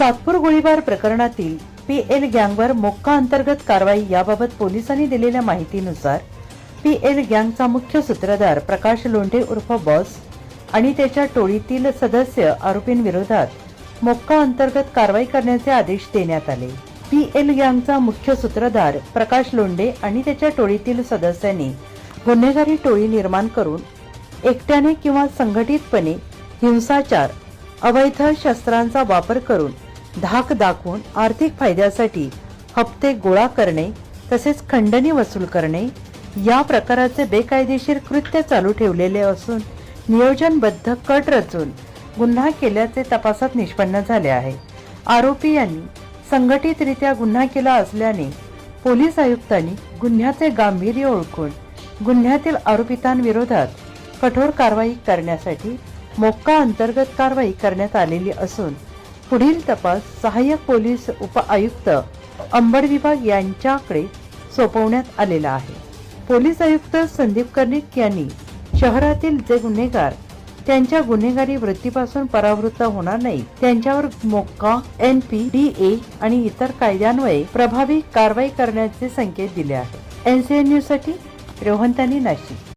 सातपूर गोळीबार प्रकरणातील PL gang war MCOCA अंतर्गत कारवाई याबाबत पोलिसांनी दिलेल्या माहितीनुसार पीएल गँगचा मुख्य सूत्रधार प्रकाश लोंढे उर्फ बॉस आणि त्याच्या टोळीतील सदस्य आरोपींविरोधात मोक्का अंतर्गत कारवाई करण्याचे आदेश देण्यात आले। पीएल गँगचा मुख्य सूत्रधार प्रकाश लोंढे आणि त्याच्या टोळीतील सदस्यांनी गुन्हेगारी टोळी निर्माण करून एकट्याने किंवा संघटितपणे हिंसाचार, अवैध शस्त्रांचा वापर करून धाक दाखवून आर्थिक फायद्यासाठी हप्ते गोळा करणे तसेच खंडणी वसूल करणे या प्रकाराचे बेकायदेशीर कृत्य चालू ठेवलेले असून नियोजनबद्ध कट रचून गुन्हा केल्याचे तपासात निष्पन्न झाले आहे। आरोपी यांनी संघटितरित्या गुन्हा केला असल्याने पोलीस आयुक्तांनी गुन्ह्याचे गांभीर्य ओळखून गुन्ह्यातील आरोपितांविरोधात कठोर कारवाई करण्यासाठी मोक्का अंतर्गत कारवाई करण्यात आलेली असून पुढील तपास सहाय्यक पोलीस उपआयुक्त अंबड विभाग यांच्याकडे सोपवण्यात आलेला आहे। पोलीस आयुक्त संदीप कर्णिक यांनी शहरातील जे गुन्हेगार त्यांच्या गुन्हेगारी वृत्तीपासून परावृत्त होणार नाही त्यांच्यावर मोक्का, NPDA आणि इतर कायद्यान्वये प्रभावी कारवाई करण्याचे संकेत दिले आहेत। NCN न्यूज साठी रोहन तानी, नाशिक।